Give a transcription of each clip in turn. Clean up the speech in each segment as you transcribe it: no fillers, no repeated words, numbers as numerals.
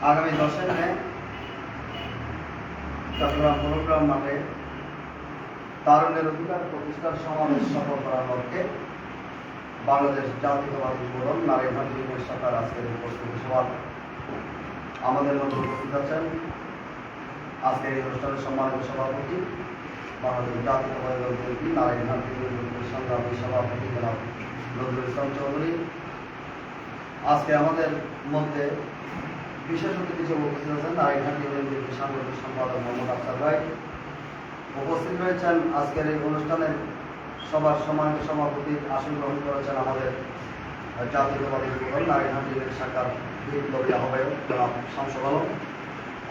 আগামী 10 মে চট্টগ্রাম পৌরগ্রাম মাঠে তারুণ্যের অধিকার প্রতিষ্ঠার সমাবেশ সফল করার লক্ষ্যে বাংলাদেশ জাতীয়তাবাদী ফোরাম নারায়ণগঞ্জ ইউনিয়ন শাখার আজকের উপস্থিতি সভা। আমাদের মধ্যে উপস্থিত আছেন আজকের এই অনুষ্ঠানের সম্মানিত সভাপতি, বাংলাদেশ জাতীয়তাবাদী দল বিএনপি নারায়ণগঞ্জ ইউনিয়ন সংগ্রামী সভাপতি জনাব নজরুল ইসলাম চৌধুরী। আজকে আমাদের মধ্যে বিশেষ অতিথি হিসেবে উপস্থিত আছেন নারায়ণগঞ্জ ইউনিয়ন বিএনপি সাংগঠনিক সম্পাদক মোহাম্মদ আফসার ভাই। উপস্থিত রয়েছেন আজকের এই অনুষ্ঠানের সবার সম্মানিত সভাপতি, আসন গ্রহণ করেছেন আমাদের জাতীয়তাবাদী ফোরাম নারায়ণগঞ্জ ইউনিয়ন শাখার বিপ্লবী আহ্বায়ক জনাব শামসুল আলম।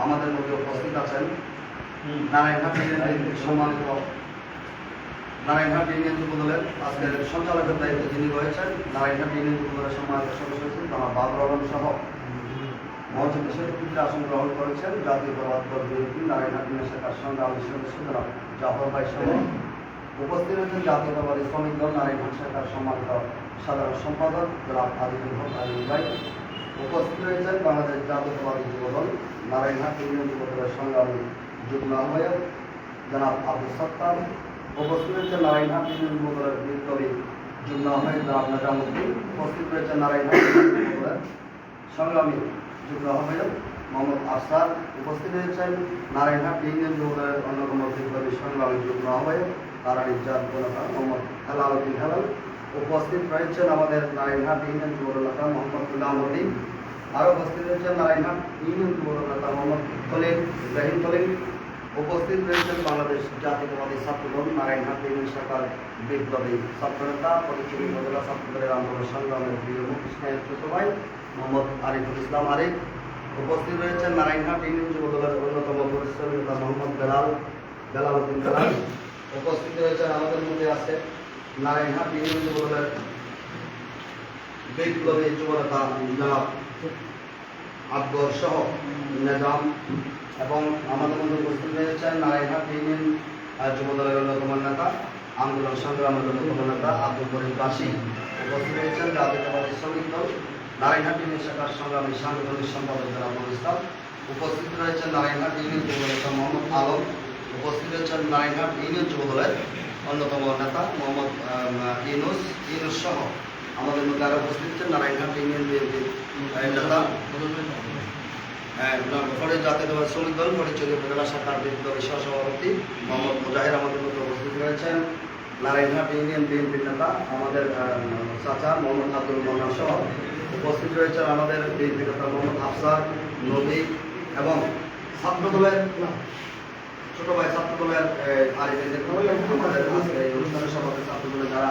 আমাদের মধ্যে উপস্থিত আছেন নারায়ণগঞ্জ ইউনিয়ন সম্মানিত নারায়ণগঞ্জ ইউনিয়ন যুব দলের আজকের সঞ্চালকের দায়িত্বে যিনি রয়েছেন নারায়ণগঞ্জ ইউনিয়ন যুব দলের সম্মানিত সদস্য হচ্ছেন জনাব বাবর আলম সহ মঞ্চে বিশেষ অতিথিতে আসন গ্রহণ করেছেন জাতীয়তাবাদী দল বিএনপি নারায়ণগঞ্জ ইউনিয়ন শাখার সংগ্রামী সদস্য জনাব জাফর ভাই সহ উপস্থিত রয়েছেন জাতীয়তাবাদী শ্রমিক দল নারায়ণগঞ্জ শাখার সম্মানিত সাধারণ সম্পাদক জনাব আজিজুল হক আজিজ ভাই। উপস্থিত রয়েছেন বাংলাদেশ জাতীয়তাবাদী যুব দল নারায়ণগঞ্জ ইউনিয়ন যুব দলের সংগ্রামী যুগ্ম আহ্বায়ক জনাব আব্দুল সত্তার। উপস্থিত রয়েছেন নারায়ণগঞ্জ ইউনিয়ন যুব দলের বিপ্লবী যুগ্ম আহ্বায়ক জনাব নাজামুদ্দিন। উপস্থিত রয়েছেন নারায়ণগঞ্জ ইউনিয়ন যুব দলের সংগ্রামী যুগ্ম আহ্বায়ক মোহাম্মদ আফসার। উপস্থিত রয়েছেন নারায়ণগঞ্জ ইউনিয়ন যুব দলের অন্যতম বিপ্লবী সংগ্রামী যুগ্ম আহ্বায়ক তারার ইজ্জাত জনতা মোহাম্মদ হেলাল উদ্দিন হেলাল। উপস্থিত রয়েছেন আমাদের নারায়ণগঞ্জ ইউনিয়ন যুব নেতা মোহাম্মদ গুলামউদ্দিন। আরও উপস্থিত রয়েছেন নারায়ণগঞ্জ ইউনিয়ন যুব নেতা মোহাম্মদ খলিল ইব্রাহিম খলিল। উপস্থিত রয়েছেন বাংলাদেশ জাতীয়তাবাদী ছাত্রদল নারায়ণগঞ্জ ইউনিয়ন শাখার বিপ্লবী ছাত্রনেতা পরিচয় উপজেলা ছাত্রদলের আন্দোলন সংগ্রামের প্রিয় মুখ্য ছোট ভাই মোহাম্মদ আরিফুল ইসলাম আরিফ। উপস্থিত রয়েছেন নারায়ণগঞ্জ ইউনিয়ন যুব দলের অন্যতম পরিশ্রমী নেতা মোহাম্মদ বেলাল উদ্দিন বেলাল। উপস্থিত রয়েছেন আমাদের মধ্যে আছে নারায়ণগঞ্জ ইউনিয়ন যুব দলের বিপ্লবী যুব নেতা জনাব আকবর সহ নিজাম। এবং আমাদের মধ্যে উপস্থিত রয়েছেন নারায়ণগঞ্জ ইউনিয়ন যুব দলের অন্যতম নেতা আন্দোলন সংগ্রামের অন্যতম নেতা আব্দুল করিম বাসী। উপস্থিত রয়েছেন জাতীয়তাবাদী শ্রমিক দল নারায়ণগঞ্জ ইউনিয়ন শাখার সংগ্রামী সাংগঠনিক সম্পাদক জনাব নজরুল ইসলাম। উপস্থিত রয়েছেন নারায়ণগঞ্জ ইউনিয়ন যুব নেতা মোহাম্মদ আলম। উপস্থিত রয়েছেন নারায়ণগঞ্জ ইউনিয়ন যুব দলের অন্যতম নেতা মোহাম্মদ ইউনুস সহ আমাদের মধ্যে আরও উপস্থিত রয়েছেন নারায়ণগঞ্জ ইউনিয়ন বিএনপির নেতা জাতীয়তাবাদী শ্রমিক দল পরিচয় উপজেলা শাখার বিপ্লবী সহসভাপতি মোহাম্মদ মুজাহির আমাদের মধ্যে উপস্থিত রয়েছেন নারায়ণগঞ্জ ইউনিয়ন বিএনপির নেতা আমাদের চাচা মোহাম্মদ আব্দুল মোহাম্মদ সহ উপস্থিত রয়েছেন আমাদের বিএনপি নেতা মোহাম্মদ আফসার নবী এবং ছাত্রদলের ছোট ভাই ছাত্রদলের আমাদের আজকে এই অনুষ্ঠানের সভাপতি ছাত্রদলের যারা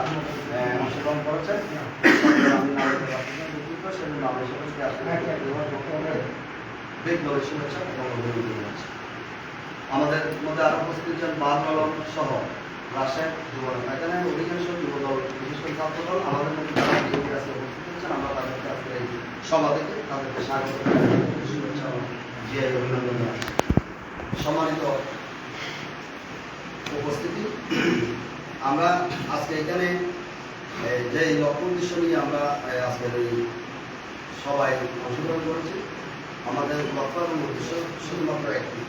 অংশগ্রহণ করেছেন সেজন্য আমি সকলকে বিপ্লবী শুভেচ্ছা এবং অভিনন্দন জানাচ্ছি। আমাদের মধ্যে আরো উপস্থিত হচ্ছেন বাদর আলম সহ রাশেদ যুব নেতা। এখানে অধিকাংশ যুব দল বিশেষ করে ছাত্র দল আমাদের মধ্যে যারা বিএনপি আজকে উপস্থিত হচ্ছেন আমরা তাদেরকে আজকে এই সভা থেকে তাদেরকে স্বাগত শুভেচ্ছা এবং জিআই অভিনন্দন জানাচ্ছি। সম্মানিত উপস্থিতি, আমরা আজকে এখানে যে লক্ষ্য উদ্দেশ্য নিয়ে আমরা আজকের এই সবাই অংশগ্রহণ করেছি, আমাদের লক্ষ্য এবং উদ্দেশ্য শুধুমাত্র একটি,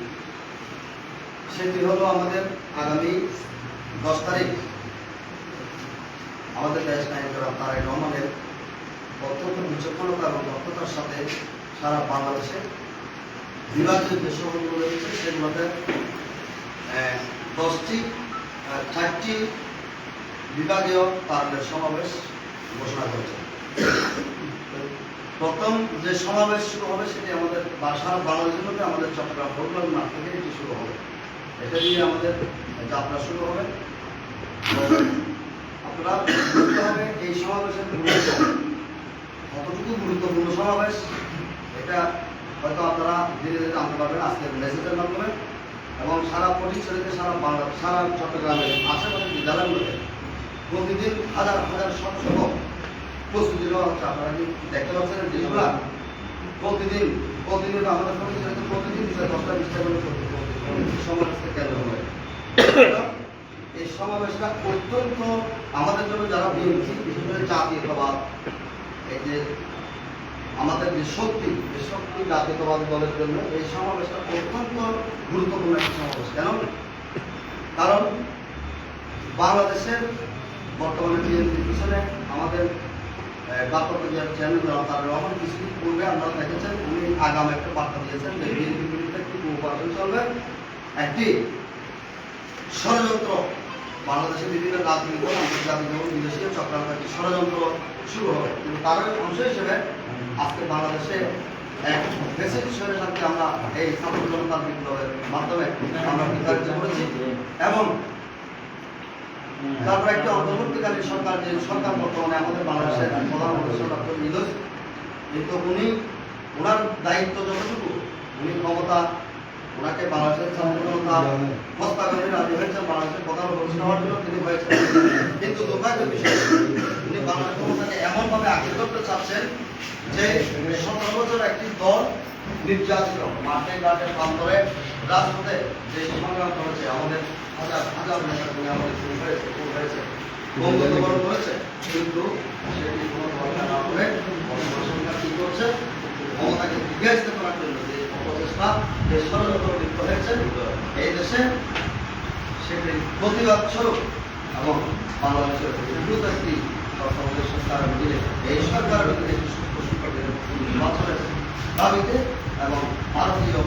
সেটি হলো আমাদের আগামী 10 তারিখ আমাদের দেশ নায়ক তারেক রহমানের অত্যন্ত বিচক্ষণতা এবং দক্ষতার সাথে সারা বাংলাদেশে বিভাগীয় যে শহরগুলো রয়েছে সেগুলোতে 4টি বিভাগীয় তারুণ্যের সমাবেশ ঘোষণা করেছে। প্রথম যে সমাবেশ শুরু হবে সেটি আমাদের সারা বাংলাদেশের মধ্যে আমাদের চট্টগ্রাম পৌরগ্রাম মাঠ থেকে এটি শুরু হবে। এটা দিয়ে আমাদের যাত্রা শুরু হবে। আপনারা বুঝতে হবে এই সমাবেশের কতটুকু গুরুত্বপূর্ণ সমাবেশ, এটা হয়তো আপনারা ধীরে ধীরে জানতে পারবেন আজকের মেসেজের মাধ্যমে। এবং সারা ফটিকছড়িতে সারা বাংলা সারা চট্টগ্রামের আশেপাশের বিদ্যালয়গুলোতে প্রতিদিন হাজার হাজার শত প্রস্তুতি নেওয়া হচ্ছে। আপনারা কি দেখতে পাচ্ছেন যেগুলা প্রতিদিন আমাদের ফটিকছড়িতে প্রতিদিন 10টা 20টা করে সমাবেশকে কেন্দ্র করে এই সমাবেশটা অত্যন্ত আমাদের জন্য যারা বিএনপি বিশেষ করে জাতীয়তাবাদ এই যে আমাদের যে শক্তি জাতীয়তাবাদী দলের জন্য এই সমাবেশটা অত্যন্ত গুরুত্বপূর্ণ একটি সমাবেশ। কেন? কারণ বাংলাদেশের বর্তমানে বিএনপির পিছনে আমাদের ভারপ্রাপ্ত চেয়ারম্যান তারেক রহমান কিছুদিন পূর্বে আপনারা দেখেছেন উনি আগাম একটা বার্তা দিয়েছেন যে বিএনপির বিরুদ্ধে একটি অপারেশন চলবে, একটি ষড়যন্ত্র বাংলাদেশের বিভিন্ন রাজনীতি দল আন্তর্জাতিক এবং বিদেশি চক্রান্ত একটি ষড়যন্ত্র শুরু হবে। কিন্তু তার অংশ হিসেবে আজকে বাংলাদেশে এক দেশের স্বৈরশাসনকে আমরা এই ছাত্র জনতার বিপ্লবের মাধ্যমে আমরা বিতাড়িত করেছি এবং তারপর একটি অন্তর্বর্তীকালীন সরকার যে সরকার বর্তমানে আমাদের বাংলাদেশের প্রধানমন্ত্রী ডক্টর ইউনূস, কিন্তু উনি ওনার দায়িত্ব যতটুকু উনি ক্ষমতা ওনাকে বাংলাদেশের ছাত্র জনতা হস্তাগরে রাজি হয়েছেন বাংলাদেশের প্রধান উপদেষ্টা হওয়ার জন্য তিনি হয়েছেন। কিন্তু দুর্ভাগ্যের বিষয় উনি বাংলাদেশ ক্ষমতাকে এমনভাবে আঁকড়ে ধরতে চাচ্ছেন যে 17 বছর একটি দল নির্যাতিত মাঠে ঘাটে প্রান্তরে রাজপথে যে সংগ্রাম করেছে আমাদের হাজার হাজার নেতাকর্মী আমাদের শুরু হয়েছে বঙ্গবন্ধু হয়েছে, কিন্তু সেটি কোনো ধর্মে না করে সরকার কি করছে ক্ষমতাকে বিঘ্নিত করার জন্য যে অপচেষ্টা যে ষড়যন্ত্র লিপ্ত হয়েছে এই দেশে সেটি প্রতিবাদ স্বরূপ এবং বাংলাদেশের বিদ্যুৎ একটি সরকার মিলে এই সরকারের ভিতরে একটি সুস্থ সুখের নির্বাচনের দাবিতে এবং ভারতীয়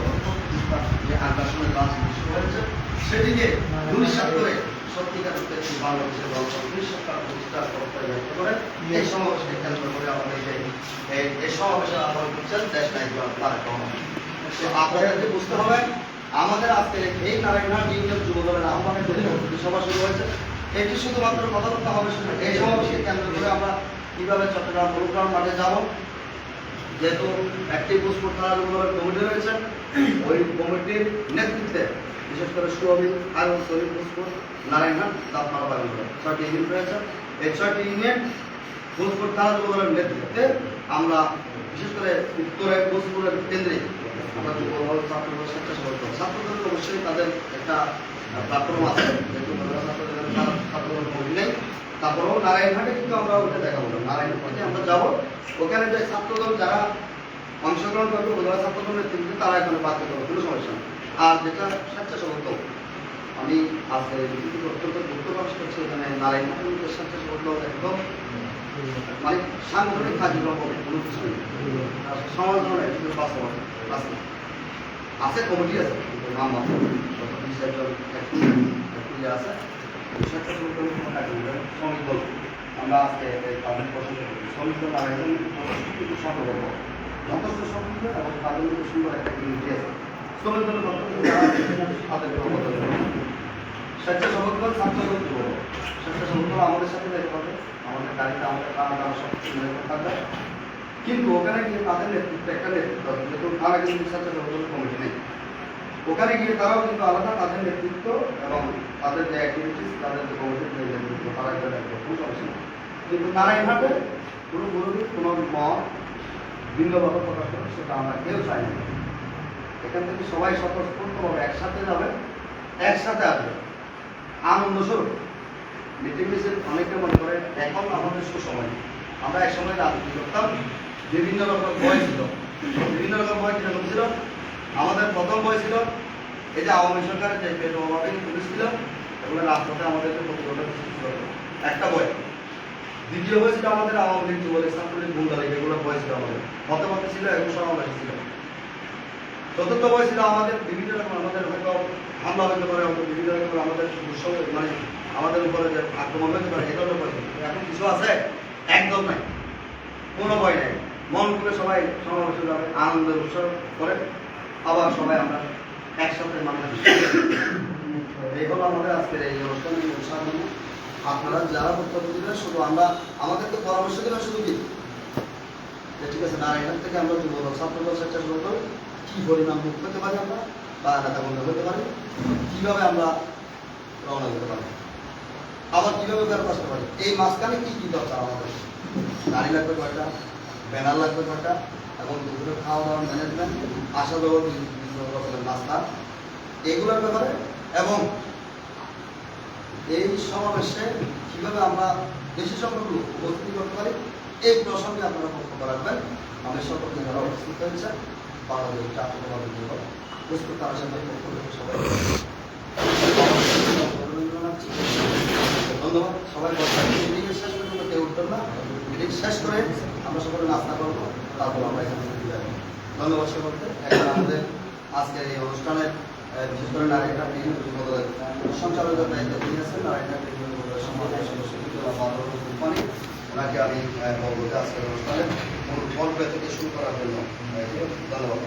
যে আগ্রাসনের কাজ শুরু হয়েছে সেটিকে দুঃসাত করে সত্যিকার একটি বাংলাদেশের গণতান্ত্রিক সরকার প্রতিষ্ঠার প্রত্যয় ব্যক্ত করে এই সমাবেশকে কেন্দ্র করে আমাদের এই সমাবেশের আহ্বান করছেন দেশ নায়ক তারেক রহমান। আপনাদেরকে বুঝতে হবে আমাদের আজকে এই নারায়ণহাট ইউনিয়ন যুব দলের আহ্বানে সভা শুরু হয়েছে, এটি শুধুমাত্র কথাবার্তা হবে শুধু এই সমাবেশকে কেন্দ্র করে আমরা কিভাবে চট্টগ্রাম গুরুগ্রাম মাঠে যাব, যেহেতু একটি পুষ্পুর থানা যুবদলের কমিটি রয়েছে, ওই কমিটির নেতৃত্বে বিশেষ করে সুরবি আরো শরীফ পুষ্পুর নারায়ণহাট দাপমারা বাগানগুলো 6টি ইউনিয়ন রয়েছে। এই 6টি ইউনিয়ন পুষ্পুর থানা যুবদলের নেতৃত্বে আমরা বিশেষ করে উত্তরে পুষ্পুরের কেন্দ্রে আমরা যুবদল ছাত্রদল স্বেচ্ছাসেবক ছাত্রদলের অবশ্যই তাদের একটা প্ল্যাটফর্ম আছে, যেহেতু ছাত্রদল কমিটি নেই, তারপরেও নারায়ণহাটে কিন্তু আমরা ওটা দেখাবো না, নারায়ণহাটে আমরা যাবো, ওখানে যে ছাত্রদল যারা অংশগ্রহণ করবে ওরা ছাত্রদলের নেতৃত্বে তারা এখানে বাদ করবে, কোনো সমস্যা নেই। আর যেটা স্বেচ্ছাসেবক আমি আজকে অত্যন্ত দুঃখ প্রকাশ করছি, এখানে নারায়ণহাটের স্বেচ্ছাসেবক একদম মানে সাংগঠনিক কার্যক্রম কোনো কিছু নেই, সমাজ ধরনের বাস্তব আছে, কমিটি আছে নাম আছে আছে স্বেচ্ছাসেবক কোনো কার্যক্রম শ্রমিক দল আমরা আজকে তাদের প্রশংসা করি। শ্রমিক দল আরেকজন কিন্তু সতর্ক যথেষ্ট সক্রিয় এবং তাদের মধ্যে সুন্দর একটা ইউনিটি আছে। শ্রমিক দলের স্বেচ্ছাসেবক দল ছাত্রদল যুব স্বেচ্ছাসেবক দল আমাদের সাথে দেখতে হবে, আমাদের গাড়িতে আমাদের কারণ সব কিছু থাকবে, কিন্তু ওখানে গিয়ে তাদের নেতৃত্বে একটা নেতৃত্ব আছে, যেহেতু তারা কিন্তু স্বেচ্ছাসেবক দলের কমিটি নেই, ওখানে গিয়ে তারাও কিন্তু আলাদা তাদের নেতৃত্ব এবং তাদের যে অ্যাক্টিভিটিস তাদের যে কমিটির যে নেতৃত্ব তারা এটা দেখবে কোনো সমস্যা নেই। কিন্তু নারায়ণহাটে কোনো মুরব্বী কোনো মত ভিন্নভাবে প্রকাশ করে সেটা আমরা কেউ চাই না। এখান থেকে সবাই স্বতঃস্ফূর্তভাবে একসাথে যাবে, একসাথে আসবে আনন্দ স্বরূপ। মিটিং মিছিল অনেকে মনে করে এখন আমাদের সুসময়, আমরা এক সময় রাজনীতি করতাম, বিভিন্ন রকম ভয় ছিল, বিভিন্ন রকম ভয় কিরকম ছিল। আমাদের প্রথম ভয় ছিল এই যে আওয়ামী সরকারের যে পেট্রোল পুলিশ ছিল এগুলো রাজপথে আমাদেরকে প্রতিরোধ একটা ভয়। দ্বিতীয় ভয় ছিল আমাদের আওয়ামী লীগ যুবলীগ ছাত্রলীগ গুন্ডালীগ এগুলো ভয় ছিল আমাদের, হতে হতে ছিল এগুলো সমাবেশ ছিল। চতুর্থ ভয় ছিল আমাদের বিভিন্ন রকম আমাদের হয়তো হামলা হতে পারে, হয়তো বিভিন্ন রকম আমাদের মানে আমাদের উপরে যে আক্রমণ হতে পারে এগুলো ভয় ছিল। এখন কিছু আছে একদম নাই, কোনো ভয় নেই, মন করে সবাই সমাবেশে যাবে, আনন্দের উৎসব করে আবার সবাই আমরা একসাথে মানুষ। এই হলো আমাদের আজকের এই অনুষ্ঠানের উৎসাহ। আপনারা যারা বক্তব্য দিবেন শুধু আমরা আমাদেরকে পরামর্শ দেবেন শুধু কি ঠিক আছে নারায়ণহাট থেকে আমরা যুবদল ছাত্রদল স্বেচ্ছাসেবক দল কি পরিমাণ মুখ হতে পারি আমরা বা নেতা বন্ধ হতে পারি, কিভাবে আমরা রওনা দিতে পারি, আবার কিভাবে বের আসতে পারি, এই মাঝখানে কি কি দরকার আমাদের, গাড়ি লাগবে কয়টা, ব্যানার লাগবে কয়টা, এবং দুপুরে খাওয়া দাওয়ার ম্যানেজমেন্ট, আসা যাওয়ার বিভিন্ন রকমের নাস্তা এগুলোর ব্যাপারে, এবং এই সমাবেশে কিভাবে আমরা বেশি সংখ্যক লোক উপস্থিতি করতে পারি এই প্রসঙ্গে আপনারা বক্তব্য রাখবেন। আমাদের সকলকে যারা উপস্থিত হয়েছে বাংলাদেশ জাতীয়তাবাদী দল প্রস্তুত তার সাথে পক্ষ থেকে সবাই ধন্যবাদ। সবাই মিটিং শেষ পর্যন্ত কেউ উঠবেন না। মিটিং শেষ করে আমরা সকলে নাস্তা করবো, তারপর আমরা এখান থেকে বিদায় নেব। ধন্যবাদ সকলকে। এখন আমাদের আজকের এই অনুষ্ঠানের বিশেষ করে নারায়ণঘাট সঞ্চালকের দায়িত্ব নিয়েছেন নারায়ণঘাট সমাজের সদস্য কোম্পানি, ওনাকে আমি বলবো যে আজকের অনুষ্ঠানে মূল গল্প থেকে শুরু করার জন্য ধন্যবাদ।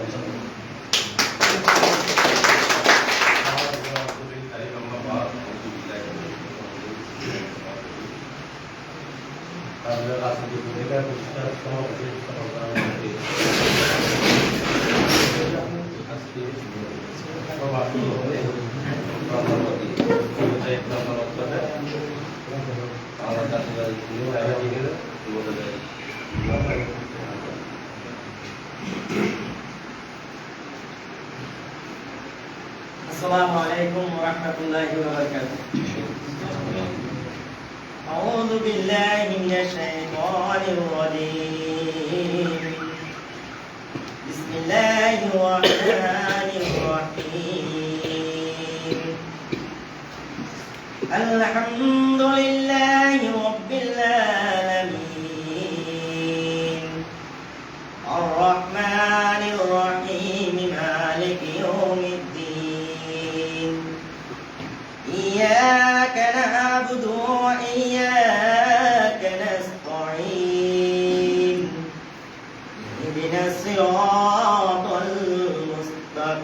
السلام عليكم ورحمة الله وبركاته. أعوذ بالله من الشيطان الرجيم. بسم الله الرحمن الرحيم. الحمد لله رب العالمين. الرحمن الرحيم مالك يوم الدين. إياك نعبد وإياك نستعين. اهدنا الصراط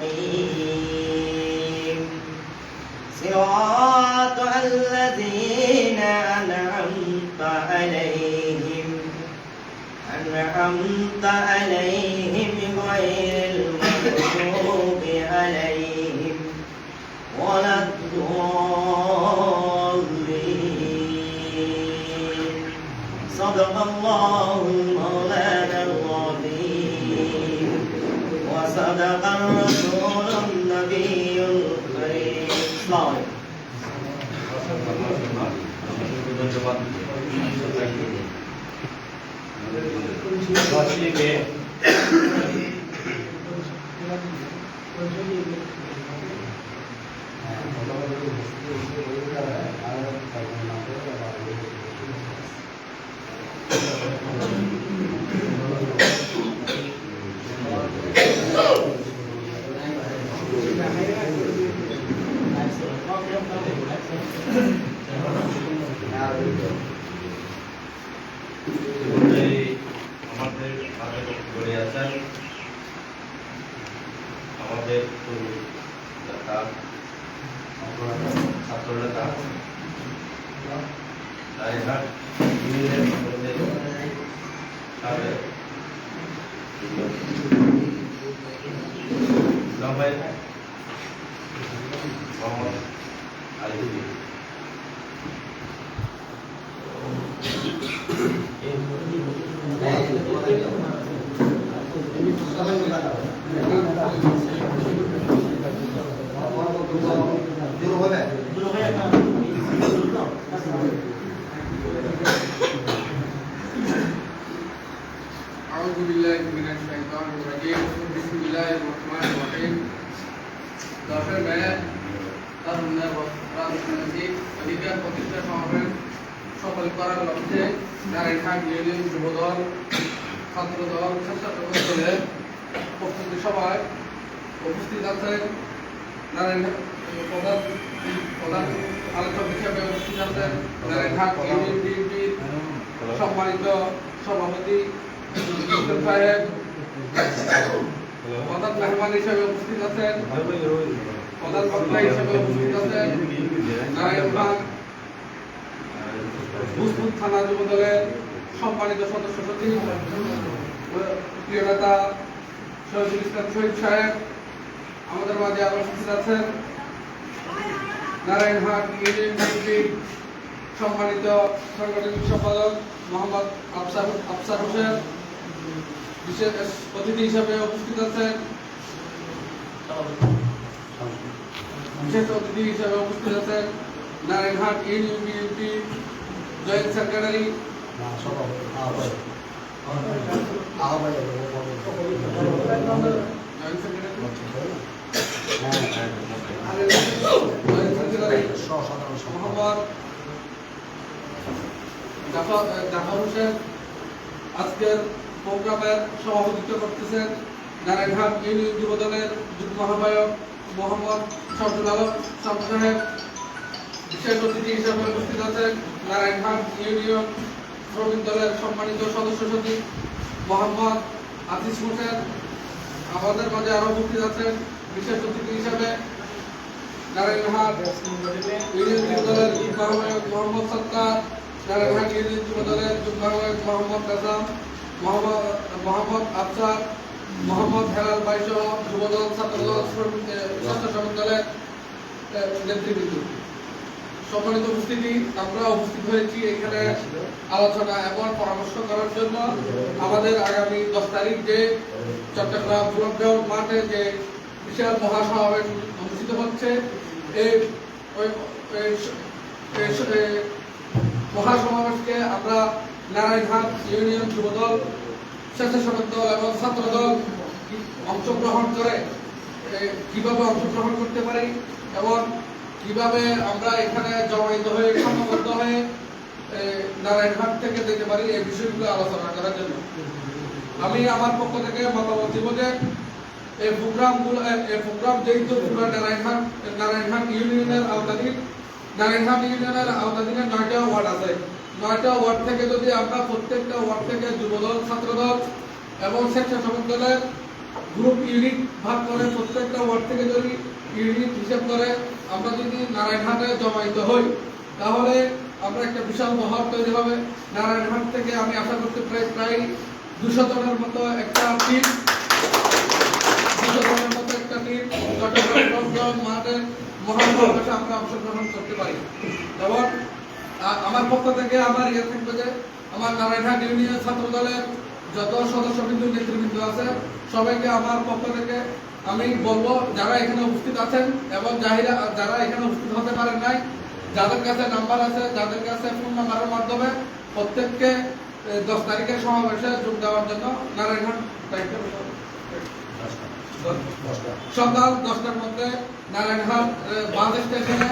المستقيم. صراط الذين أنعمت عليهم غير المغضوب عليهم ولا الضالين. صدق الله مولانا العظيم وصدق الرسول النبي الكريم. السلام আমাদের ছাত্রনেতা নারায়ণঘাট ইউনিয়নের মোহাম্মদ আলী أعوذ بالله من الشيطان الرجيم بسم الله الرحمن الرحيم দশের মেয়ে তার রাজনৈতিক অধিকার প্রতিষ্ঠা সমাবেশ সফল করার লক্ষ্যে নারায়ণঘাট ইউনিয়ন যুবদল ছাত্রদল স্বেচ্ছাসেবক দলের প্রস্তুতি সভায় উপস্থিত আছেন নারায়ণঘাট প্রধান আলোচক হিসেবে উপস্থিত আছেন নারায়ণঘাট ইউনিয়ন বিএনপির সম্মানিত সভাপতি সাহেব, প্রধান মেহমান হিসেবে উপস্থিত আছেন, প্রধান বক্তা হিসেবে উপস্থিত আছেন নারায়ণঘাট ভূজপুর থানা যুবদলের সম্মানিত সদস্য সচিব প্রিয় নেতা শহীদুল ইসলাম শহীদ সাহেব। আমাদের মাঝে আরো উপস্থিত আছেন নারায়ণঘাট ইউনিয়ন বিএনপির সম্মানিত সাংগঠনিক সম্পাদক মোহাম্মদ আফসার হোসেন। বিশেষ অতিথি হিসাবে উপস্থিত আছেন Narayanghat union BNP joint secretary joint secretary joint secretary Mohammad Jafar Hossain আজকের প্রোগ্রামের সভাপতিত্ব করতেছেন নারায়ণহাট ইউনিয়ন যুব দলের যুগ্ম আহ্বায়ক মোহাম্মদ শামসুল আলম শামসু সাহেব। বিশেষ অতিথি হিসেবে উপস্থিত আছেন নারায়ণহাট ইউনিয়ন শ্রমিক দলের সম্মানিত সদস্য সচিব মোহাম্মদ আজিজ হোসেন। আমাদের মাঝে আরো উপস্থিত আছেন বিশেষ অতিথি হিসেবে নারায়ণহাট ইউনিয়ন যুব দলের যুগ্ম আহ্বায়ক মোহাম্মদ সত্তার, নারায়ণহাট ইউনিয়ন যুব দলের যুগ্ম আহ্বায়ক মোহাম্মদ কাসাম, মোহাম্মদ আফসার, মোহাম্মদ হেলাল ভাই সহ যুবদল, ছাত্রদল, ছাত্র শ্রমিক দলের নেতৃবৃন্দ। সম্মানিত উপস্থিতি, আমরা উপস্থিত হয়েছি এখানে আলোচনা এবং পরামর্শ করার জন্য। আমাদের আগামী 10 তারিখ যে চট্টগ্রাম যুবক গ্রাউন্ড মাঠে যে বিশাল মহাসমাবেশ অনুষ্ঠিত হচ্ছে, এই মহাসমাবেশকে আমরা নারায়ণহাট ইউনিয়ন যুবদল, স্বেচ্ছাসেবক দল এবং ছাত্রদল অংশগ্রহণ করে কিভাবে অংশগ্রহণ করতে পারি এবং কিভাবে আমরা এখানে জমায়েত হয়ে সংঘবদ্ধ হয়ে নারায়ণহাট থেকে যেতে পারি, এই বিষয়গুলো আলোচনা করার জন্য আমি আমার পক্ষ থেকে মতামত দিব যে এই প্রোগ্রাম যেহেতু পুরো নারায়ণহাট ইউনিয়নের আওতাধীন, নারায়ণহাট ইউনিয়নের আওতাধীনে 9টা ওয়ার্ড আছে। 9টা ওয়ার্ড থেকে যদি আমরা প্রত্যেকটা ওয়ার্ড থেকে যুবদল, ছাত্রদল এবং স্বেচ্ছাসেবক দলের গ্রুপ ইউনিট ভাগ করে প্রত্যেকটা ওয়ার্ড থেকে যদি ইউনিট হিসেব করে আমরা যদি নারায়ণহাটে জমায়েত হই, তাহলে আমরা একটা বিশাল মহল তৈরি হবে। নারায়ণহাট থেকে আমি আশা করতে প্রায় 200 জনের মতো একটা টিম চট্টগ্রাম মাঠে মহাসমাবেশে আমরা অংশগ্রহণ করতে পারি। এবং আমার পক্ষ থেকে আমার থাকবে যে আমার নারায়ণহাট ইউনিয়ন ছাত্র দলের যত সদস্যবৃন্দ, নেতৃবৃন্দ আছে, সবাইকে আমার পক্ষ থেকে আমি বলবো, যারা এখানে উপস্থিত আছেন এবং যারা এখানে উপস্থিত হতে পারেন নাই, যাদের কাছে নাম্বার আছে, যাদের কাছে ফোন নাম্বারের মাধ্যমে প্রত্যেককে 10 তারিখের সমাবেশে যোগ দেওয়ার জন্য নারায়ণহাট সকাল 10টার মধ্যে নারায়ণহাট বাস স্টেশনে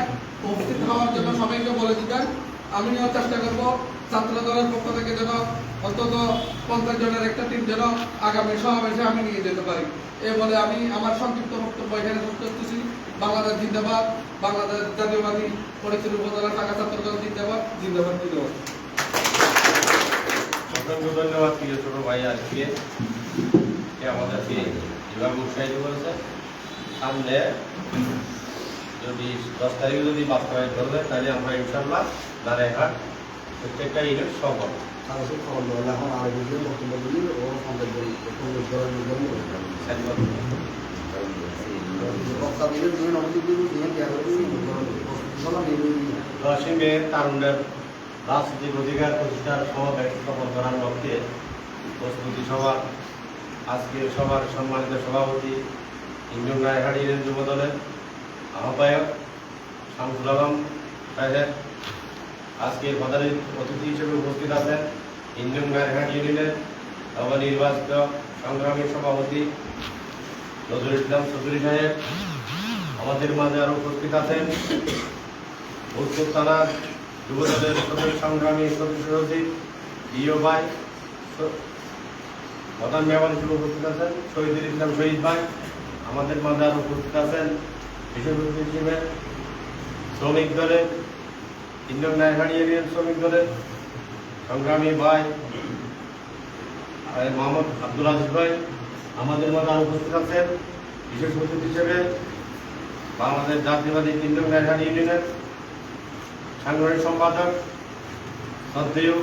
উপস্থিত হওয়ার জন্য সবাইকে বলে দিবেন। আমিও চেষ্টা করব ছাত্র দলের পক্ষ থেকে যেন অন্তত 50 জনের একটা টিম যেন আগামী সমাবেশে আমি নিয়ে যেতে পারি। এ বলে আমি আমার সংক্ষিপ্ত বক্তব্য এখানে শেষ করতেছি। বাংলাদেশ জিন্দাবাদ, বাংলাদেশ জাতীয়বাদী পরিচিত উপজেলা শাখা ছাত্র দল জিন্দাবাদ, জিন্দাবাদ, জিন্দাবাদ। অসংখ্য ধন্যবাদ প্রিয় ছোট ভাই, আজকে আমাদেরকে যেভাবে উৎসাহিত করেছে। সামনে যদি 10 তারিখে যদি বাস্তবায়ন করবে, তাহলে আমরা ইনশাল্লাহ নারায়ণহাট প্রত্যেকটা ইউনিট সফল। দশমে তারুণ্যের রাজনৈতিক অধিকার প্রতিষ্ঠার সমাবেশ সফল করার লক্ষ্যে প্রস্তুতি সভা আজকে সভার সম্মানিত সভাপতি ইউনিয়ন নারায়ণহাট ইউনিয়ন যুব দলের আহ্বায়ক শামসুল আলম সাহেব, আজকের প্রধান অতিথি হিসেবে উপস্থিত আছেন ইউনিয়ন নারায়ণহাট ইউনিয়নের নবনির্বাচিত সংগ্রামী সভাপতি নজরুল ইসলাম চৌধুরী সাহেব। আমাদের মাঝে আরও উপস্থিত আছেন উত্তর থানার যুব দলের সংগ্রামী সদস্য সচিব ডিও ভাই, প্রধান মেহমান হিসেবে উপস্থিত আছেন শহীদুল ইসলাম শহীদ ভাই। আমাদের মাঝে আরও উপস্থিত আছেন বিশেষ অতিথি হিসেবে শ্রমিক দলের ইউনিয়ন নারায়ণহাট ইউনিয়ন শ্রমিক দলের সংগ্রামী ভাই মোহাম্মদ আব্দুল আজিজ ভাই। আমাদের মাঝে আরও উপস্থিত আছেন বিশেষ অতিথি হিসেবে বাংলাদেশ জাতীয়বাদী ইউনিয়ন নারায়ণহাট ইউনিয়নের সাংগঠনিক সম্পাদক শ্রদ্ধেয়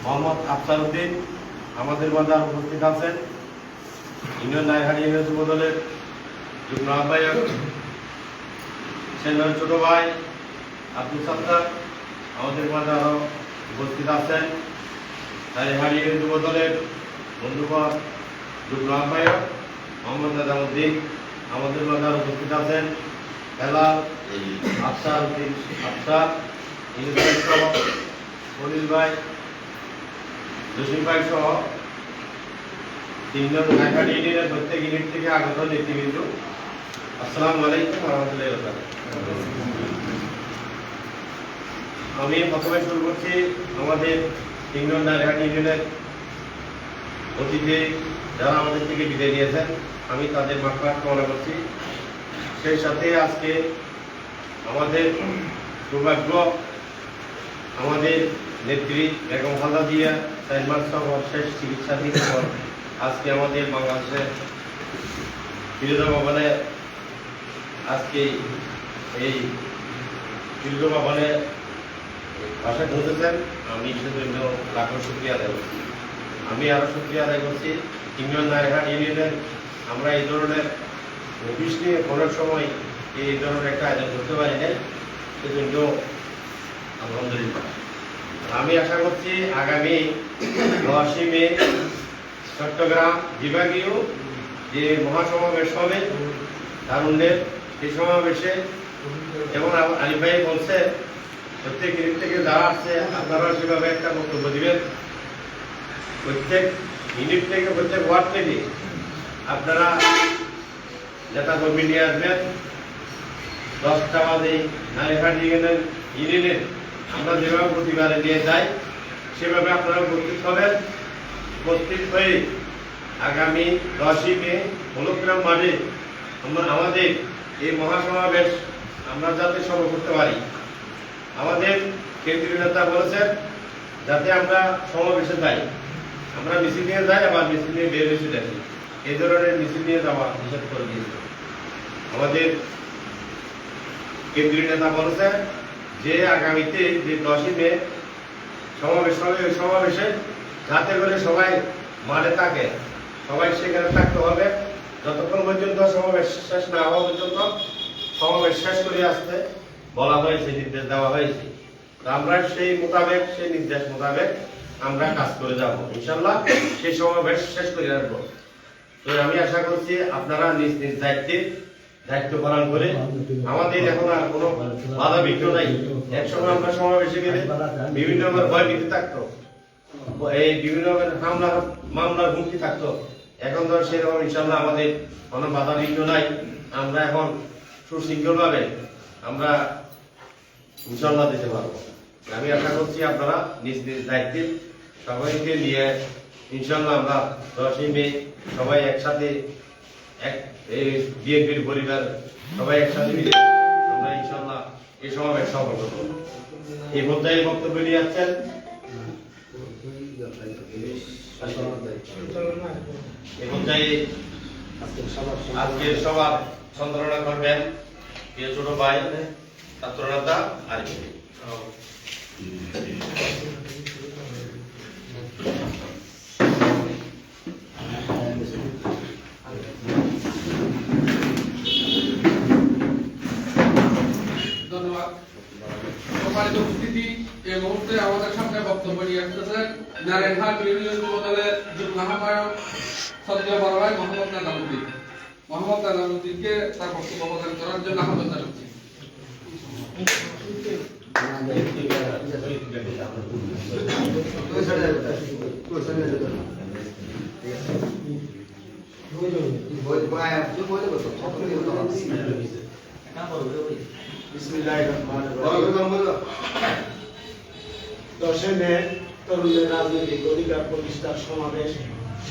মোহাম্মদ আফসার উদ্দিন। আমাদের মাঝে আরও উপস্থিত আছেন ইউনিয়ন নারায়ণহাট ইউনিয়ন যুব দলের যুগ্ম আহ্বায়ক সেনার ছোট ভাই আব্দুল সত্তার। আমাদের মাঝে আরও উপস্থিত আছেন নারায়ণহাট ইউনিয়ন যুব দলের বন্ধুবর যুগ্ম আহ্বায়ক মোহাম্মদ নাজামুদ্দিন। আমাদের মাঝে আরও উপস্থিত আছেন হেলাল আফসার উদ্দিন আফসার, ইউনিয়ন সলিল ভাই। জসিম ভাই সহ 3 নং নাইহাটি ইউনিয়নের প্রত্যেক ইউনিট থেকে আগত নেতৃবৃন্দ, আসসালামু আলাইকুম ওয়া রাহমাতুল্লাহি ওয়া বারাকাতুহু। আমি প্রথমে শুরু করছি আমাদের 3 নং নাইহাটি ইউনিয়নের অতিথি যারা আমাদের থেকে বিদায় নিয়েছেন, আমি তাদের মাগফিরাত কামনা করছি। সেই সাথে আজকে আমাদের সৌভাগ্য আমাদের নেত্রী বেগম খালেদা জিয়া 4 মাস শেষ চিকিৎসাধীন পর আজকে আমাদের বাংলাদেশের ফিরোজা ভবনে আজকে এই ফিরোজা ভবনে বাসা পৌঁছেছেন। আমি সেজন্য লাখো শুকরিয়া আদায় করছি। আমি আরও শুকরিয়া আদায় করছি 3 নং নাইহাটি ইউনিয়নের আমরা এই ধরনের অফিস নিয়ে করার সময় এই ধরনের একটা আয়োজন করতে পারি না, সেজন্য আলহামদুলিল্লাহ। আমি আশা করছি আগামী 10 মে চট্টগ্রাম বিভাগীয় যে মহাসমাবেশ হবে তারুণ্যের, এই সমাবেশে যেমন আলিফ ভাই বলছে প্রত্যেক ইউনিট থেকে যারা আসছে আপনারা সেভাবে একটা বক্তব্য দিবেন। প্রত্যেক ইউনিট থেকে প্রত্যেক ওয়ার্ড থেকে আপনারা নেতা কর্মী নিয়ে আসবেন। 10টা বাজে নাইহাটি ইউনিয়নে আমরা যেভাবে প্রতিবারে নিয়ে যাই সেভাবে আপনারা উপস্থিত হবেন। উপস্থিত হয়ে আগামী 10 মে হলগ্রাম মাঠে আমাদের এই মহাসমাবেশ আমরা যাতে সফল করতে পারি। আমাদের কেন্দ্রীয় নেতা বলেছেন যাতে আমরা সমাবেশে যাই, আমরা মিছিল নিয়ে যাই, আবার মিছিল নিয়ে বের হয়েছে দেখি, এই ধরনের মিছিল নিয়ে যাওয়া নিষেধ করে দিয়েছে। আমাদের কেন্দ্রীয় নেতা বলেছেন যে আগামীতে যে 10 মে সমাবেশ হবে, ওই সমাবেশে যাতে করে সবাই মাঠে থাকে, সবাই সেখানে থাকতে হবে। যতক্ষণ পর্যন্ত সমাবেশ শেষ না হওয়া পর্যন্ত সমাবেশ শেষ করে আসতে বলা হয়েছে, নির্দেশ দেওয়া হয়েছে। আমরা সেই মোতাবেক, সেই নির্দেশ মোতাবেক আমরা কাজ করে যাব ইনশাআল্লাহ। সেই সমাবেশ শেষ করে আসবো। তো আমি আশা করছি আপনারা নিজ নিজ দায়িত্ব পালন করে, আমাদের এখন আর কোনো বাধা বিঘ্ন নাই। একসময় আমরা সমাবেশে গেলে বিভিন্ন ভয় ভীতি থাকতো, এই বিভিন্ন মামলার হুমকি থাকতো। এখন তো সেরকম ইনশাআল্লাহ আমাদের কোনো বাধা বিঘ্ন নাই। আমরা এখন সুশৃঙ্খল ভাবে আমরা ইনশাআল্লাহ দিতে পারবো। আমি আশা করছি আপনারা নিজ নিজ দায়িত্বে সবাইকে নিয়ে ইনশাআল্লাহ আমরা 10 মে সবাই একসাথে এই বিএনপির পরিবার সবাই একসাথে মিলে আমরা ইনশাআল্লাহ এই সমাবেশ সফল করব। এই পর্যায়ে বক্তব্য নিয়ে যাচ্ছেন এই পর্যায়ে আজকের সভা সঞ্চালনা করবেন প্রিয় ছোট ভাই ছাত্রনেতা আরিফ। ধন্যবাদ। সম্মানিত উপস্থিতি, এই মুহূর্তে আমাদের সামনে বক্তব্য নিয়ে আসতেছেন নারায়ণহাট ইউনিয়ন যুবদলের যুগ্ম আহ্বায়ক সদীয় বড় ভাই মোহাম্মদ নাজামুদ্দিন। মোহাম্মদ নাজামুদ্দিনকে তার বক্তব্য প্রদান করার জন্য আহ্বান জানাচ্ছি। দশে মে তরুণদের রাজনৈতিক অধিকার প্রতিষ্ঠার সমাবেশ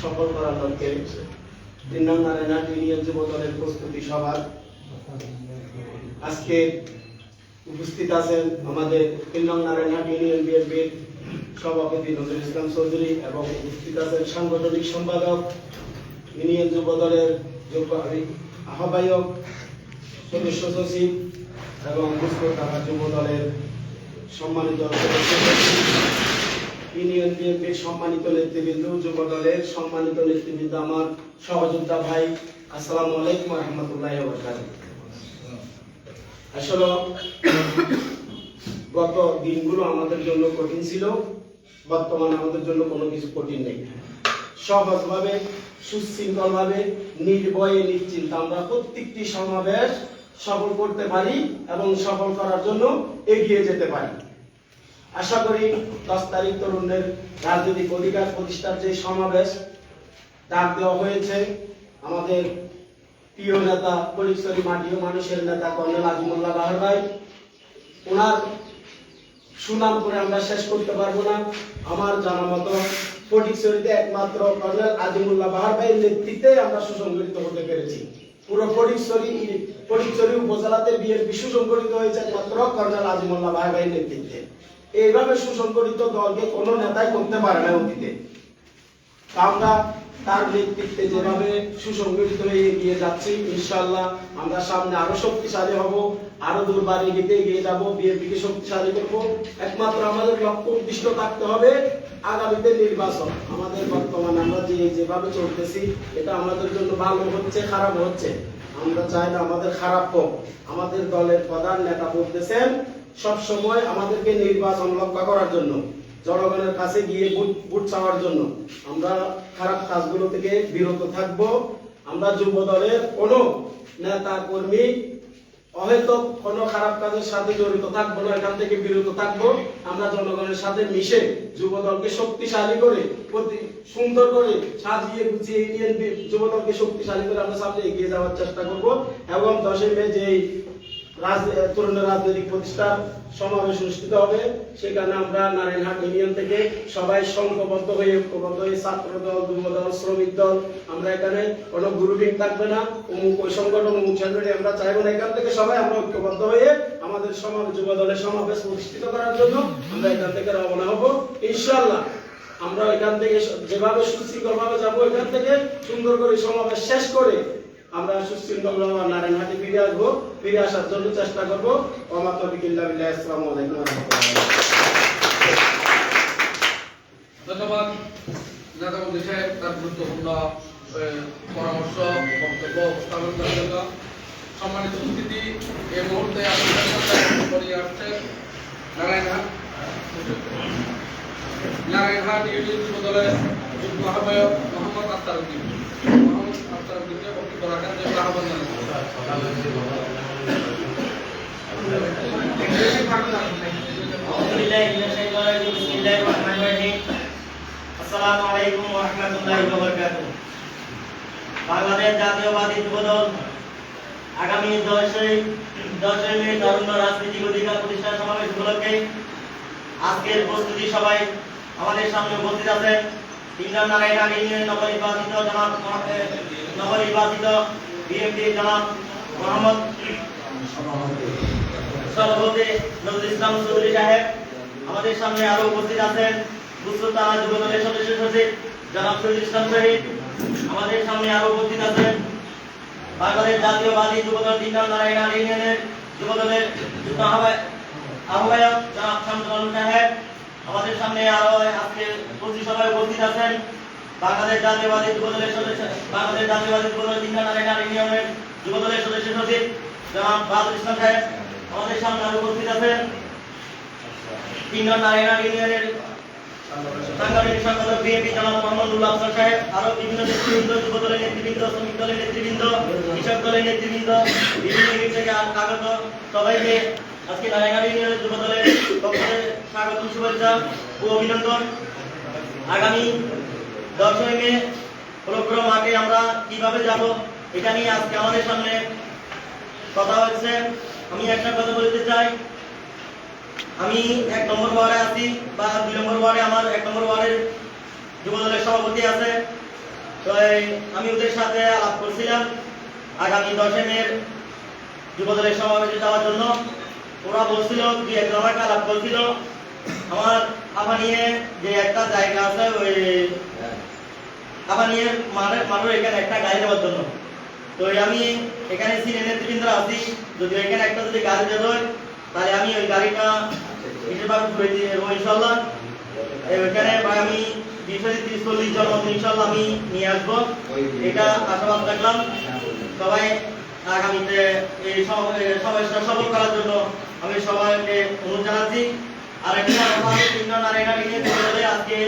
সফল করার লক্ষ্যে 3 নং নারায়ণহাট ইউনিয়ন যুব দলের প্রস্তুতি সভা আজকে উপস্থিত আছেন আমাদের 3 নং নারায়ণহাট ইউনিয়ন বিএনপির সভাপতি নজরুল ইসলাম চৌধুরী এবং উপস্থিত আছেন সাংগঠনিক সম্পাদক, ইউনিয়ন যুব দলের যুগ্ম আহ্বায়ক, সদস্য সচিব এবং ঢাকা যুব দলের সম্মানিত ইউনিয়ন বিএনপির সম্মানিত নেতৃবৃন্দ, যুব দলের সম্মানিত নেতৃবৃন্দ, আমার সহযোদ্ধা ভাই, আসসালামু আলাইকুম ওয়া রাহমাতুল্লাহি ওয়া বারাকাতুহু। আসলে গত দিনগুলো আমাদের জন্য কঠিন ছিল, বর্তমানে আমাদের জন্য কোনো কিছু কঠিন নেই। সহজভাবে, সুশৃঙ্খলভাবে, নির্ভয়ে, নিশ্চিন্তে আমরা প্রত্যেকটি সমাবেশ সফল করতে পারি এবং সফল করার জন্য এগিয়ে যেতে পারি। আশা করি 10 তারিখ তরুণদের রাজনৈতিক অধিকার প্রতিষ্ঠার যে সমাবেশ ডাক দেওয়া হয়েছে, আমাদের প্রিয় নেতা ফটিকছড়ি মাটিও মানুষের নেতা কর্নেল আজিমুল্লাহ বাহার ভাই, ওনার সুনাম করে আমরা শেষ করতে পারবো না। আমার জানা মতো ফটিকছড়িতে একমাত্র কর্নেল আজিমুল্লাহ বাহার ভাইয়ের নেতৃত্বে আমরা সুসংগঠিত হতে পেরেছি। পুরো ফটিকছড়ি উপজেলাতে বিএনপি সুসংগঠিত হয়েছে একমাত্র কর্নেল আজিমুল্লাহ বাহার ভাইয়ের নেতৃত্বে। এইভাবে সুসংগঠিত দলকে কোনো নেতাই করতে পারে না অতীতে। আমরা তার নেতৃত্বে যেভাবে সুসংগঠিত হয়ে এগিয়ে যাচ্ছি, ইনশাআল্লাহ আমরা সামনে আরো শক্তিশালী হব, আরো দূর বাড়ি দিতে এগিয়ে যাব, বিএনপিকে শক্তিশালী করব। একমাত্র আমাদের লক্ষ্য উদ্দিষ্ট থাকতে হবে আগামীতে নির্বাচন। আমাদের বর্তমানে আমরা যেভাবে চলতেছি এটা আমাদের জন্য ভালো হচ্ছে খারাপ হচ্ছে, আমরা চাই না আমাদের খারাপ হোক। আমাদের দলের প্রধান নেতা বলতেছেন সব সময় আমাদেরকে নির্বাচন রক্ষা করার জন্য, জনগণের কাছে গিয়ে ভোট চাওয়ার জন্য। আমরা খারাপ কাজগুলো থেকে বিরত থাকব। আমরা যুব দলের কোনো নেতা কর্মী অহেতুক কোনো খারাপ কাজের সাথে জড়িত থাকবো না, এখান থেকে বিরত থাকবো। আমরা জনগণের সাথে মিশে যুব দলকে শক্তিশালী করে সুন্দর করে সাজিয়ে গুছিয়ে যুব দলকে শক্তিশালী করে আমরা সামনে এগিয়ে যাওয়ার চেষ্টা করব। এবং 10 মে যেই তরুণের রাজনৈতিক প্রতিষ্ঠার সমাবেশ অনুষ্ঠিত হবে, সেখানে আমরা নারায়ণহাট ইউনিয়ন থেকে সবাই সংঘবদ্ধ হয়ে ঐক্যবদ্ধ হয়ে ছাত্র দল, যুব দল, শ্রমিক দল, আমরা এখানে কোনো গ্রুপিং থাকবে না, ওই সংগঠন অমুক সংগঠনে আমরা চাইবো না। এখান থেকে সবাই আমরা ঐক্যবদ্ধ হয়ে আমাদের যুব দলের সমাবেশ প্রতিষ্ঠিত করার জন্য আমরা এখান থেকে রওনা হব ইনশাআল্লাহ। আমরা এখান থেকে যেভাবে সুশৃঙ্খলভাবে যাবো, এখান থেকে সুন্দর করে সমাবেশ শেষ করে আমরা সুশৃঙ্খলভাবে নারায়ণহাটে ফিরে আসবো। ফিরে আসার জন্য চেষ্টা করবো। ওয়া তাওফীকুল ইল্লা বিল্লাহ। আসসালামু আলাইকুম ওয়া রাহমাতুল্লাহ। ধন্যবাদ নেতা মন্ত্রী সাহেব তার গুরুত্বপূর্ণ পরামর্শ বক্তব্য উপস্থাপন করার জন্য। সম্মানিত উপস্থিতি, এই মুহূর্তে আপনাদের সাথে পরিয়ে আসছে নারায়ণহাট ইউনিয়ন যুব দলের যুগ্ম আহ্বায়ক মোহাম্মদ আখতার উদ্দিন। মোহাম্মদ আখতার উদ্দিনকে বক্তব্য রাখার জন্য আহ্বান জানাচ্ছি। আসসালামু আলাইকুম ওয়া রাহমাতুল্লাহি ওয়া বারাকাতুহু। বাংলাদেশ জাতীয়বাদী যুবদল আগামী 10 মে তরুণ রাজনৈতিক অধিকার প্রতিষ্ঠা সমাবেশ উপলক্ষে আজকের প্রস্তুতি সভায় আমাদের সামনে উপস্থিত আছেন 3 নং নারায়ণহাট ইউনিয়নের নবনির্বাচিত বিএনপি জনাব মোহাম্মদ সভাপতি নজরুল ইসলাম চৌধুরী সাহেব। আমাদের সামনে আরো উপস্থিত আছেন গুজরাট থানা যুব দলের সদস্য সচিব জনাব শহীদ ইসলাম শহীদ। আমাদের সামনে আরো উপস্থিত আছেন বাংলাদেশ জাতীয়বাদী যুবদল 3 নং নারায়ণহাট ইউনিয়নের যুব দলের যুগ্ম আহ্বায়ক জনাব শামসুল আলম সাহেব। আমাদের সামনে আরো আজকে প্রতি সভায় উপস্থিত আছেন বাংলাদেশ জাতীয়বাদী যুবদলের সদস্য, বাংলাদেশ জাতীয়বাদী যুবদল 3 নং নারায়ণহাট ইউনিয়নের যুব দলের সদস্য সচিব জনাব বাদুল ইসলাম সাহেব। আমাদের সামনে আরো উপস্থিত আছেন 3 নং নারায়ণহাট ইউনিয়নের সাংগঠনিক সম্পাদক বিএনপি জনাব মোহাম্মদুল্লাহ আফসার সাহেব। আরো বিভিন্ন নেতৃবৃন্দ, যুব দলের নেতৃবৃন্দ, শ্রমিক দলের নেতৃবৃন্দ, কৃষক দলের নেতৃবৃন্দ, বিভিন্ন দিক থেকে আগত সবাইকে আজকে নারায়ণহাট ইউনিয়নের যুব দলের পক্ষ থেকে স্বাগত, শুভেচ্ছা ও অভিনন্দন। আগামী 10 মে প্রোগ্রাম মাঠে আমরা কিভাবে যাব এটা নিয়ে আজকে আমাদের সামনে কথা হচ্ছে। আমি একটা কথা বলতে চাই, আমি 1 নম্বর ওয়ার্ডে আছি বা 2 নম্বর ওয়ার্ডে আমার 1 নম্বর ওয়ার্ডের যুব দলের সভাপতি আছে। তো আমি ওদের সাথে আলাপ করছিলাম আগামী 10 মে যুব দলের সমাবেশে যাওয়ার জন্য। ওরা বলছিল যে আমাকে আলাপ করছিল আমার আবানিয়ে যে একটা জায়গা আছে, ওই আবানিয়ে মাঠের এখানে একটা গাড়ি দেওয়ার জন্য। তো আমি এখানে সিনিয়র নেতৃবৃন্দ আছি, যদি এখানে একটা যদি গাড়ি দেওয়া হয় তাহলে আমি ওই গাড়িটা হিসেবে ঘুরে দিয়ে দেবো ইনশাল্লাহ। এখানে আমি 20-30-40 জন মতো ইনশাল্লাহ আমি নিয়ে আসবো, এটা আশাবাদ রাখলাম। সবাই আগামীতে এই সমাবেশটা সফল করার জন্য আমি সবাইকে অনুরোধ জানাচ্ছি। আর একটা কথা, 3 নং নারায়ণহাট ইউনিয়নে আজকে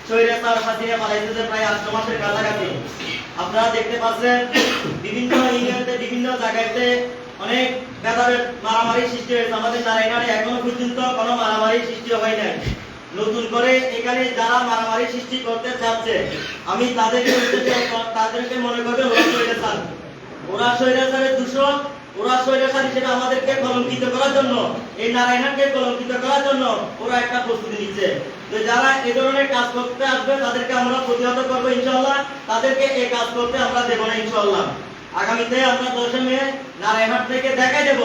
স্বৈরাচার হাসিনা পালাইতে প্রায় 8 মাসের কাছাকাছি। আপনারা দেখতে পাচ্ছেন বিভিন্ন ইউনিয়নে বিভিন্ন জায়গাতে অনেক ভেদাভেদ মারামারি সৃষ্টি হয়েছে। আমাদের নারায়ণহাটে এখনো পর্যন্ত কোনো মারামারি সৃষ্টি হয় নাই। নতুন করে এখানে যারা মারামারি সৃষ্টি করতে চাচ্ছে, আমি তাদেরকে মনে করবে ওরা স্বৈরাচার। ওরা স্বৈরাচারের দূষক, ওরা স্বৈরাচার হিসেবে আমাদেরকে কলঙ্কিত করার জন্য, এই নারায়ণহাটকে কলঙ্কিত করার জন্য ওরা একটা প্রস্তুতি নিচ্ছে। যে যারা এই ধরনের কাজ করতে আসবে তাদেরকে আমরা প্রতিহত করবো ইনশাআল্লাহ। তাদেরকে এই কাজ করতে আমরা দেব না ইনশাআল্লাহ। আগামীতে আমরা 10 মে নারায়ণহাট থেকে দেখাই দেব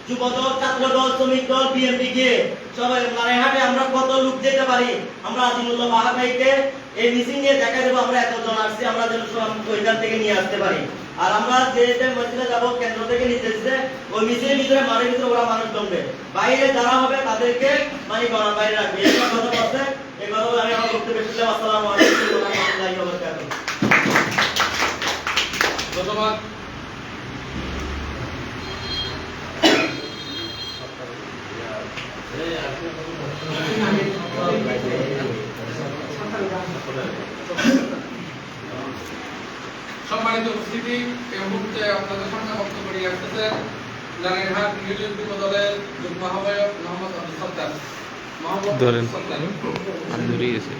যুবদল, ছাত্রদল, শ্রমিক দল, বিএনপি গিয়ে সবাই নারায়ণহাটে আমরা কত লোক যেতে পারি। আমরা আজিমুল্লাহ বাহার ভাইকে এই মিছিল নিয়ে দেখাই দেবো আমরা এতজন আসছি, আমরা যেন ওইখান থেকে নিয়ে আসতে পারি। আর আমরা যে মসজিদে যাব কেন্দ্র থেকে নির্দেশ দিচ্ছে, ওই মিছিলের ভিতরে মাঠের ভিতরে ওরা মানুষ জমবে, বাইরে যারা হবে তাদেরকে মানে গণার বাইরে রাখবে। এই কথা বলছে, এই কথা আমি আমার বক্তব্য শেষ করলাম। আসসালামু আলাইকুম ওয়া রাহমাতুল্লাহি ওয়া বারাকাতুহু। ধন্যবাদ। সম্মানিত উপস্থিতি, এই মুহূর্তে আপনাদের সামনে বক্তব্য নিয়ে আসতেছেন নারায়ণহাট ইউনিয়ন যুব দলের যুগ্ম আহ্বায়ক মোহাম্মদ আব্দুল সত্তার। ধরেন। সত্তার। আমি ধরেই গেছি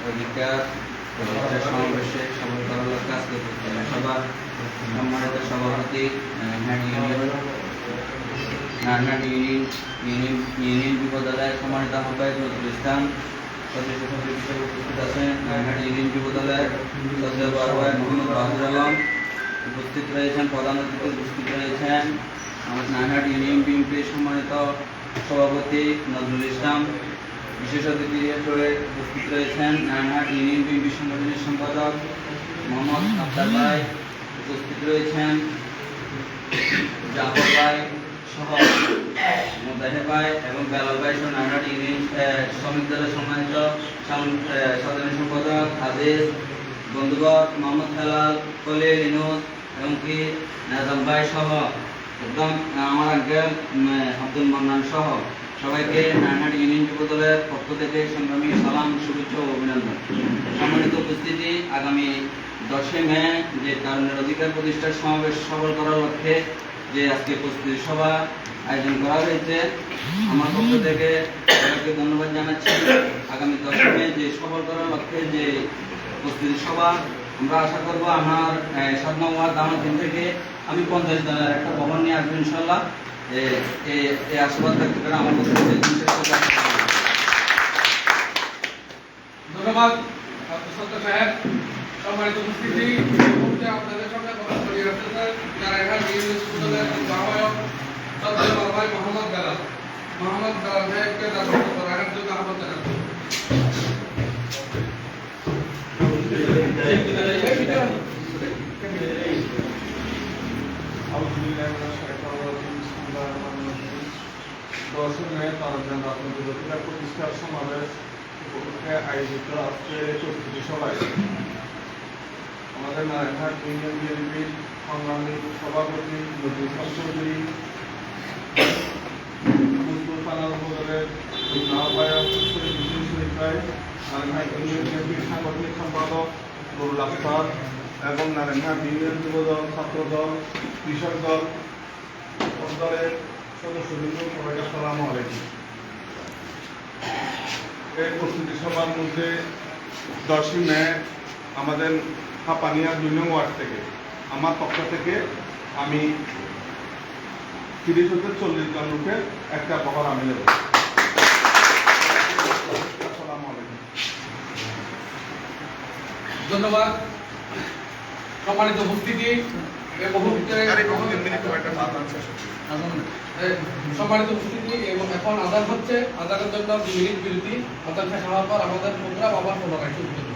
অধিকার সমাবেশে সফল করার কাজ করতে সবার সম্মানিত সভাপতি নারায়ণহাট ইউনিয়ন যুব দলের সম্মানিত আহ্বায়ক নজরুল ইসলাম, সদস্য সচিব হিসেবে উপস্থিত আছেন নারায়ণহাট ইউনিয়ন যুব দলের সদস্য আহ্বায়ক মোহাম্মদ বাহাদুর আলম, উপস্থিত রয়েছেন প্রধান অতিথি, উপস্থিত রয়েছেন আমাদের নারায়ণহাট ইউনিয়ন বিএনপির সম্মানিত সভাপতি নজরুল ইসলাম, বিশেষ অতিথি হিসেবে উপস্থিত রয়েছেন নারায়ণহাট ইউনিয়ন বিএনপি সংগঠনের সম্পাদক মোহাম্মদ আফতার ভাই, উপস্থিত রয়েছেন জাফর ভাই সহ মোদাহের ভাই এবং বেলাল ভাই সহ নারায়ণহাট ইউনিয়ন শ্রমিক দলের সম্মানিত সাধারণ সম্পাদক হাদিস বন্ধুবর মোহাম্মদ হেলাল, কলিল, ইনুস এবং কি নাজাম ভাই সহ একদম আমার আঙ্কেল আব্দুল মান্নান সহ সবাইকে নারায়ণহাট ইউনিয়ন যুব দলের পক্ষ থেকে সংগ্রামী সালাম, শুভেচ্ছা ও অভিনন্দন। সম্মানিত উপস্থিতি, আগামী 10 মে যে তারুণ্যের অধিকার প্রতিষ্ঠার সমাবেশ সফল করার লক্ষ্যে যে আজকে প্রস্তুতি সভা আয়োজন করা হয়েছে, আমার পক্ষ থেকে সবাইকে ধন্যবাদ জানাচ্ছি। আগামী 10 মে যে সফল করার লক্ষ্যে যে প্রস্তুতি সভা, আমরা আশা করব আমার 7 নং ওয়ার্ড দামাতিন থেকে আমি 50 জনের একটা ভবন নিয়ে আসবো ইনশাল্লাহ। এই আশীর্বাদ ব্যক্ত করে আমার পক্ষ থেকে ধন্যবাদ আব্দুল সত্তার সাহেব। সম্মানিত উপস্থিতি, এই মুহূর্তে আপনাদের সামনে বক্তব্য নিয়ে আসতেছেন নারায়ণহাট ইউনিয়ন যুব দলের যুগ্ম আহ্বায়ক সদস্য ভাই মোহাম্মদ বেলাল। মোহাম্মদ বেলাল সাহেবকে বক্তব্য রাখার জন্য আহ্বান জানাচ্ছি। প্রতিষ্ঠার সমাবেশ উপলক্ষে আয়োজিত আজকের এই প্রস্তুতি সভায় আমাদের নারায়ণহাট ইউনিয়ন বিএনপির সংগ্রামী সভাপতি নজরুল ইসলাম চৌধুরী, থানা উপদলের আহ্বায়ক শরীফ ভাই, নারায়ণহাট ইউনিয়ন বিএনপির সাংগঠনিক সম্পাদক নুরুল আফতার এবং নারায়ণহাট ইউনিয়ন যুব দল, ছাত্র দল, কৃষক দল দলের সদস্যবৃন্দ, সবাইকে আসসালামু আলাইকুম। এই প্রস্তুতি সভার মধ্যে 10 মে আমাদের হাপানিয়া 2 নং ওয়ার্ড থেকে আমার পক্ষ থেকে আমি 30 থেকে 40 জন লোকের একটা বহর আমি নেব। আসসালামু আলাইকুম। ধন্যবাদ। সম্মানিত উপস্থিতি, এই মুহূর্তে সম্মানিত উপস্থিতি এবং এখন আদান হচ্ছে, আদানের জন্য 2 মিনিট বিরতি। আদান শেষ হওয়ার পর আমাদের প্রোগ্রাম আবার পুনরায় শুরু করবে।